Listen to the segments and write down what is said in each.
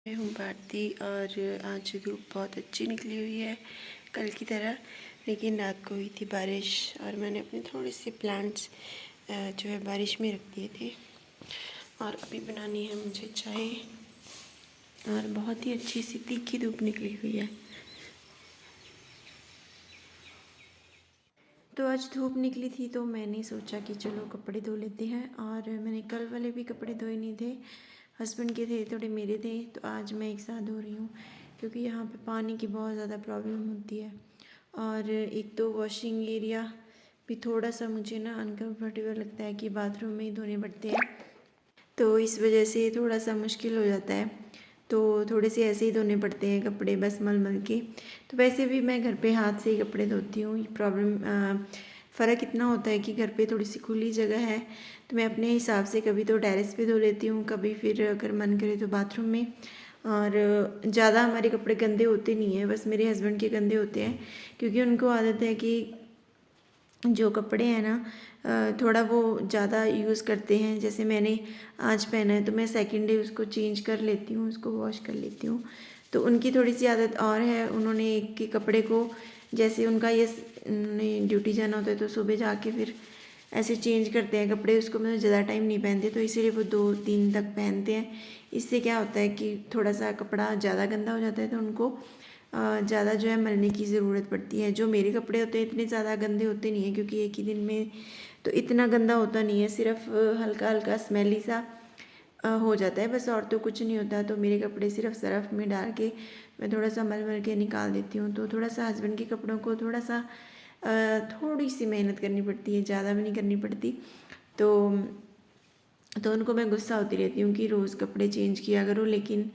मैं हूँ भारती और आज धूप बहुत अच्छी निकली हुई है कल की तरह। लेकिन रात को हुई थी बारिश और मैंने अपने थोड़े से प्लांट्स जो है बारिश में रख दिए थे। और अभी बनानी है मुझे चाय और बहुत ही अच्छी सी तीखी धूप निकली हुई है। तो आज धूप निकली थी तो मैंने सोचा कि चलो कपड़े धो लेते हैं। और मैंने कल वाले भी कपड़े धोए नहीं थे, हस्बैंड के थे, थोड़े मेरे थे, तो आज मैं एक साथ धो रही हूँ क्योंकि यहाँ पे पानी की बहुत ज़्यादा प्रॉब्लम होती है। और एक तो वॉशिंग एरिया भी थोड़ा सा मुझे ना अनकम्फर्टेबल लगता है कि बाथरूम में ही धोने पड़ते हैं, तो इस वजह से थोड़ा सा मुश्किल हो जाता है। तो थोड़े से ऐसे ही धोने पड़ते हैं कपड़े बस मल मल के। तो वैसे भी मैं घर पे हाथ से ही कपड़े धोती हूँ। प्रॉब्लम फ़र्क इतना होता है कि घर पे थोड़ी सी खुली जगह है तो मैं अपने हिसाब से कभी तो टेरेस पे धो लेती हूँ, कभी फिर अगर मन करे तो बाथरूम में। और ज़्यादा हमारे कपड़े गंदे होते नहीं हैं, बस मेरे हस्बैंड के गंदे होते हैं क्योंकि उनको आदत है कि जो कपड़े हैं ना थोड़ा वो ज़्यादा यूज़ करते हैं। जैसे मैंने आज पहना है तो मैं सेकंड डे उसको चेंज कर लेती हूँ, उसको वॉश कर लेती हूँ। तो उनकी थोड़ी सी आदत और है, उन्होंने एक के कपड़े को जैसे उनका ये ड्यूटी जाना होता है तो सुबह जाके फिर ऐसे चेंज करते हैं कपड़े, उसको मतलब ज़्यादा टाइम नहीं पहनते, तो इसीलिए वो 2-3 तक पहनते हैं। इससे क्या होता है कि थोड़ा सा कपड़ा ज़्यादा गंदा हो जाता है तो उनको ज़्यादा जो है मलने की ज़रूरत पड़ती है। जो मेरे कपड़े होते हैं इतने ज़्यादा गंदे होते नहीं हैं क्योंकि एक ही दिन में तो इतना गंदा होता नहीं है, सिर्फ हल्का हल्का स्मेली सा हो जाता है बस, और तो कुछ नहीं होता। तो मेरे कपड़े सिर्फ सर्फ़ में डाल के मैं थोड़ा सा मल मल के निकाल देती हूँ। तो थोड़ा सा हस्बैंड के कपड़ों को थोड़ा सा थोड़ी सी मेहनत करनी पड़ती है, ज़्यादा भी नहीं करनी पड़ती। तो उनको मैं गुस्सा होती रहती हूँ कि रोज़ कपड़े चेंज किया करो, लेकिन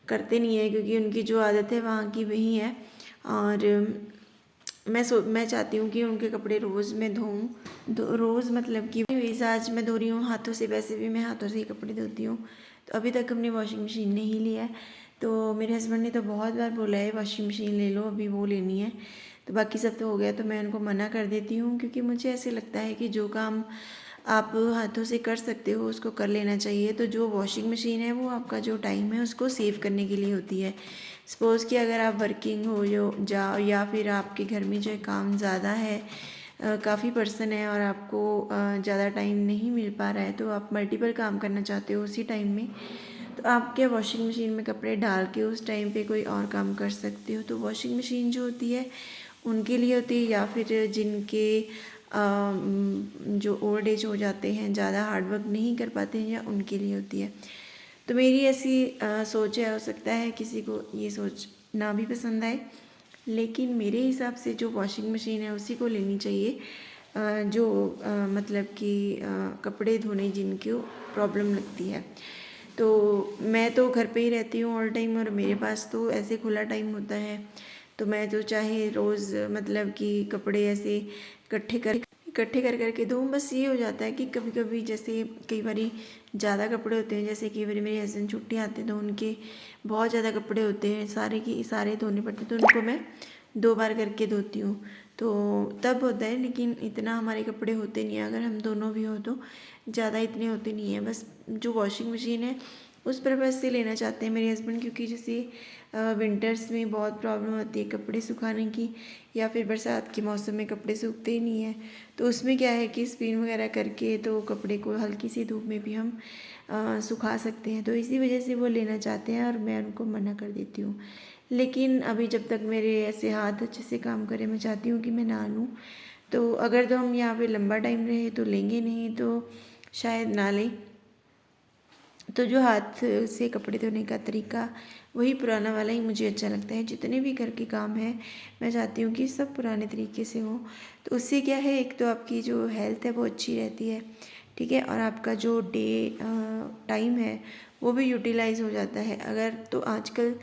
करते नहीं है क्योंकि उनकी जो आदत है वहाँ की वही है। और मैं चाहती हूँ कि उनके कपड़े रोज़ मैं धोऊँ, रोज़ मतलब कि वैसे आज मैं धो रही हूँ हाथों से, वैसे भी मैं हाथों से ही कपड़े धोती हूँ। तो अभी तक हमने वॉशिंग मशीन नहीं लिया है, तो मेरे हस्बैंड ने तो बहुत बार बोला है वॉशिंग मशीन ले लो, अभी वो लेनी है। तो बाकी सब तो हो गया, तो मैं उनको मना कर देती हूँ क्योंकि मुझे ऐसे लगता है कि जो काम आप हाथों से कर सकते हो उसको कर लेना चाहिए। तो जो वॉशिंग मशीन है वो आपका जो टाइम है उसको सेव करने के लिए होती है। सपोज़ कि अगर आप वर्किंग हो जाओ या फिर आपके घर में जो है काम ज़्यादा है, काफ़ी पर्सन है और आपको ज़्यादा टाइम नहीं मिल पा रहा है, तो आप मल्टीपल काम करना चाहते हो उसी टाइम में, तो आप क्या वॉशिंग मशीन में कपड़े डाल के उस टाइम पे कोई और काम कर सकते हो। तो वॉशिंग मशीन जो होती है उनके लिए होती है, या फिर जिनके जो ओल्ड एज हो जाते हैं, ज़्यादा हार्ड वर्क नहीं कर पाते हैं, या उनके लिए होती है। तो मेरी ऐसी सोच है, हो सकता है किसी को ये सोच ना भी पसंद आए, लेकिन मेरे हिसाब से जो वॉशिंग मशीन है उसी को लेनी चाहिए जो मतलब कि कपड़े धोने जिनको प्रॉब्लम लगती है। तो मैं तो घर पे ही रहती हूँ ऑल टाइम और मेरे पास तो ऐसे खुला टाइम होता है, तो मैं तो चाहे रोज़ मतलब कि कपड़े ऐसे इकट्ठे कर करके धोऊँ। बस ये हो जाता है कि कभी कभी जैसे कई बारी ज़्यादा कपड़े होते हैं, जैसे कई बारी मेरे हस्बैंड छुट्टी आते हैं तो उनके बहुत ज़्यादा कपड़े होते हैं, सारे की सारे धोने पड़ते हैं, तो उनको मैं 2 बार करके धोती हूँ। तो तब होता है, लेकिन इतना हमारे कपड़े होते नहीं हैं, अगर हम दोनों भी हो तो ज़्यादा इतने होते नहीं हैं। बस जो वॉशिंग मशीन है उस पर्पज़ से लेना चाहते हैं मेरे हस्बैंड, क्योंकि जैसे विंटर्स में बहुत प्रॉब्लम होती है कपड़े सुखाने की, या फिर बरसात के मौसम में कपड़े सूखते ही नहीं है, तो उसमें क्या है कि स्पिन वगैरह करके तो कपड़े को हल्की सी धूप में भी हम सुखा सकते हैं। तो इसी वजह से वो लेना चाहते हैं और मैं उनको मना कर देती हूँ। लेकिन अभी जब तक मेरे ऐसे हाथ अच्छे से काम करें, मैं चाहती हूँ कि मैं ना लूँ। तो अगर तो हम यहाँ पे लंबा टाइम रहे तो लेंगे, नहीं तो शायद ना लें। तो जो हाथ से कपड़े धोने का तरीका वही पुराना वाला ही मुझे अच्छा लगता है। जितने भी घर के काम हैं मैं चाहती हूँ कि सब पुराने तरीके से हों। तो उससे क्या है, एक तो आपकी जो हेल्थ है वो अच्छी रहती है, ठीक है, और आपका जो टाइम है वो भी यूटिलाइज़ हो जाता है। अगर तो आजकल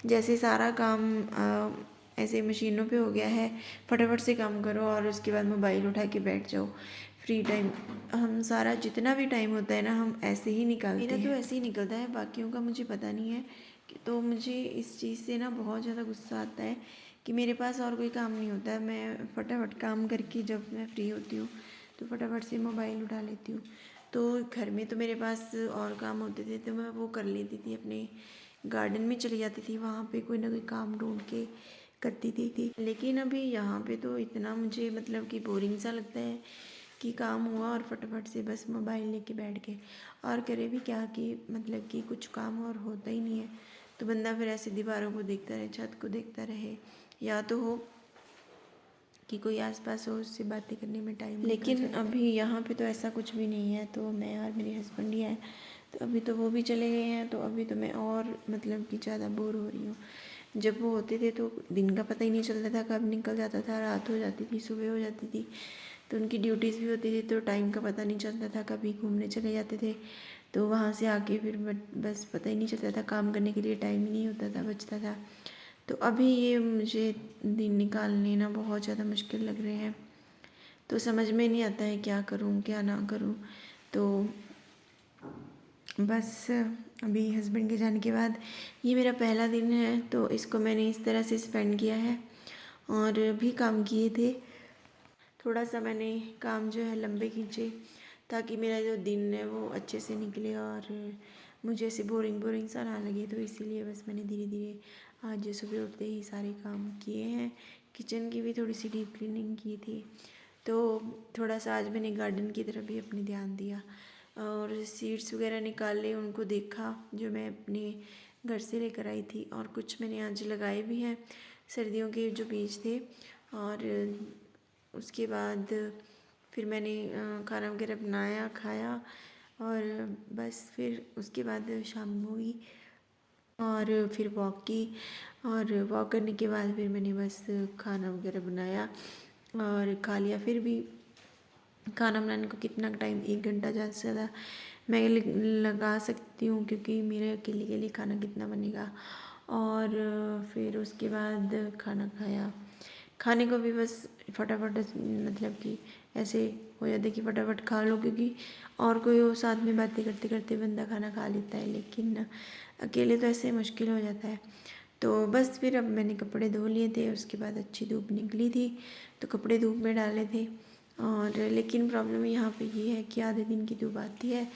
जैसे सारा काम ऐसे मशीनों पे हो गया है, फटाफट से काम करो और उसके बाद मोबाइल उठा के बैठ जाओ। फ्री टाइम हम सारा जितना भी टाइम होता है ना हम ऐसे ही निकालते हैं। मेरा तो ऐसे ही निकलता है, बाकियों का मुझे पता नहीं है तो मुझे इस चीज़ से ना बहुत ज़्यादा गुस्सा आता है कि मेरे पास और कोई काम नहीं होता है। मैं फटाफट काम करके जब मैं फ्री होती हूँ तो फटाफट से मोबाइल उठा लेती हूँ। तो घर में तो मेरे पास और काम होते थे तो मैं वो कर लेती थी अपने गार्डन में चली जाती थी, वहाँ पे कोई ना कोई काम ढूंढ के करती थी। लेकिन अभी यहाँ पे तो इतना मुझे मतलब कि बोरिंग सा लगता है कि काम हुआ और फटाफट से बस मोबाइल लेके बैठ गए, और करे भी क्या कि मतलब कि कुछ काम और होता ही नहीं है। तो बंदा फिर ऐसे दीवारों को देखता रहे, छत को देखता रहे, या तो हो कि कोई आसपास हो उससे बातें करने में टाइम। लेकिन अभी यहाँ पे तो ऐसा कुछ भी नहीं है, तो मैं और मेरे हस्बैंड ही हैं। तो अभी तो वो भी चले गए हैं, तो अभी तो मैं और मतलब कि ज़्यादा बोर हो रही हूँ। जब वो होते थे तो दिन का पता ही नहीं चलता था कब निकल जाता था, रात हो जाती थी, सुबह हो जाती थी। तो उनकी ड्यूटीज़ भी होती थी, तो टाइम का पता नहीं चलता था, कभी घूमने चले जाते थे तो वहाँ से आके फिर बस पता ही नहीं चलता था, काम करने के लिए टाइम ही नहीं होता था, बचता था। तो अभी ये मुझे दिन निकालने ना बहुत ज़्यादा मुश्किल लग रहे हैं, तो समझ में नहीं आता है क्या करूँ क्या ना करूँ। तो बस अभी हस्बैंड के जाने के बाद ये मेरा पहला दिन है, तो इसको मैंने इस तरह से स्पेंड किया है। और भी काम किए थे, थोड़ा सा मैंने काम जो है लंबे खींचे ताकि मेरा जो दिन है वो अच्छे से निकले और मुझे ऐसे बोरिंग बोरिंग सा ना लगे। तो इसीलिए बस मैंने धीरे धीरे आज सुबह उठते ही सारे काम किए हैं। किचन की भी थोड़ी सी डीप क्लीनिंग की थी, तो थोड़ा सा आज मैंने गार्डन की तरफ भी अपने ध्यान दिया और सीड्स वगैरह निकाले, उनको देखा जो मैं अपने घर से लेकर आई थी, और कुछ मैंने आज लगाए भी हैं सर्दियों के जो बीज थे। और उसके बाद फिर मैंने खाना वगैरह बनाया, खाया, और बस फिर उसके बाद शाम हुई और फिर वॉक की, और वॉक करने के बाद फिर मैंने बस खाना वगैरह बनाया और खा लिया। फिर भी खाना बनाने को कितना टाइम, 1 घंटा ज़्यादा से ज़्यादा मैं लगा सकती हूँ, क्योंकि मेरे अकेले के लिए खाना कितना बनेगा। और फिर उसके बाद खाना खाया, खाने को भी बस फटाफट मतलब कि ऐसे हो जाता है कि फटाफट खा लो, क्योंकि और कोई हो साथ में बातें करते करते बंदा खाना खा लेता है, लेकिन अकेले तो ऐसे मुश्किल हो जाता है। तो बस फिर अब मैंने कपड़े धो लिए थे, उसके बाद अच्छी धूप निकली थी तो कपड़े धूप में डाले थे। और लेकिन प्रॉब्लम यहाँ पे ये है कि आधे दिन की धूप आती है,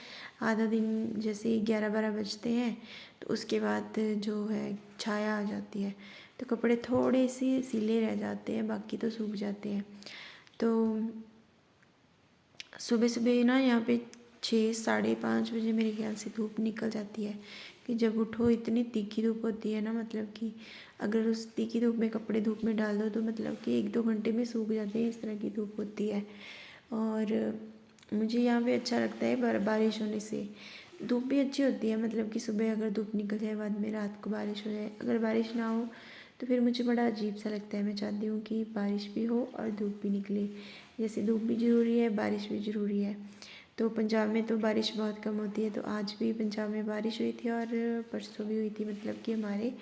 आधा दिन जैसे 11-12 बजते हैं तो उसके बाद जो है छाया आ जाती है, तो कपड़े थोड़े से सीले रह जाते हैं, बाकी तो सूख जाते हैं। तो सुबह सुबह ना यहाँ पे 6-5:30 बजे मेरे ख्याल से धूप निकल जाती है, कि जब उठो इतनी तीखी धूप होती है ना, मतलब कि अगर उस तीखी धूप में कपड़े धूप में डाल दो तो मतलब कि 1-2 घंटे में सूख जाते हैं, इस तरह की धूप होती है। और मुझे यहाँ पे अच्छा लगता है बारिश होने से, धूप भी अच्छी होती है, मतलब कि सुबह अगर धूप निकल जाए, बाद में रात को बारिश हो जाए। अगर बारिश ना हो तो फिर मुझे बड़ा अजीब सा लगता है, मैं चाहती हूँ कि बारिश भी हो और धूप भी निकले। जैसे धूप भी ज़रूरी है, बारिश भी ज़रूरी है। तो पंजाब में तो बारिश बहुत कम होती है, तो आज भी पंजाब में बारिश हुई थी और परसों भी हुई थी, मतलब कि हमारे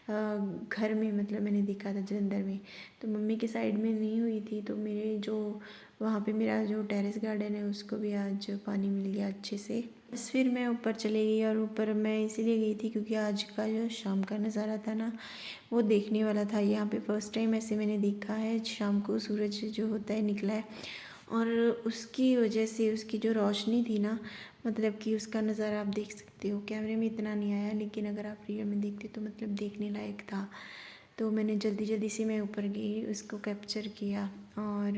घर में, मतलब मैंने देखा था जलंधर में। तो मम्मी के साइड में नहीं हुई थी, तो मेरे जो वहाँ पे मेरा जो टेरेस गार्डन है उसको भी आज पानी मिल गया अच्छे से। बस फिर मैं ऊपर चली गई, और ऊपर मैं इसीलिए गई थी क्योंकि आज का जो शाम का नज़ारा था ना वो देखने वाला था। यहाँ पे फर्स्ट टाइम ऐसे मैंने देखा है शाम को सूरज जो होता है निकला है, और उसकी वजह से उसकी जो रोशनी थी ना, मतलब कि उसका नज़ारा आप देख सकते हो। कैमरे में इतना नहीं आया, लेकिन अगर आप रियल में देखते तो मतलब देखने लायक था। तो मैंने जल्दी जल्दी से मैं ऊपर गई, उसको कैप्चर किया, और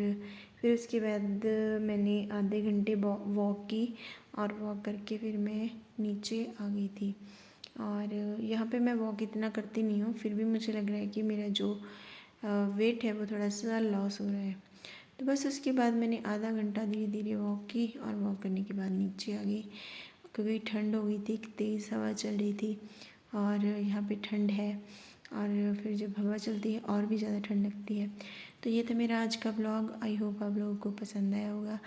फिर उसके बाद मैंने आधे घंटे वॉक की, और वॉक करके फिर मैं नीचे आ गई थी। और यहाँ पे मैं वॉक इतना करती नहीं हूँ, फिर भी मुझे लग रहा है कि मेरा जो वेट है वो थोड़ा सा लॉस हो रहा है। तो बस उसके बाद मैंने आधा घंटा धीरे धीरे वॉक की, और वॉक करने के बाद नीचे आ गई, क्योंकि ठंड हो गई थी, तेज़ हवा चल रही थी, और यहाँ पे ठंड है, और फिर जब हवा चलती है और भी ज़्यादा ठंड लगती है। तो ये था मेरा आज का ब्लॉग। आई होप आप लोगों को पसंद आया होगा।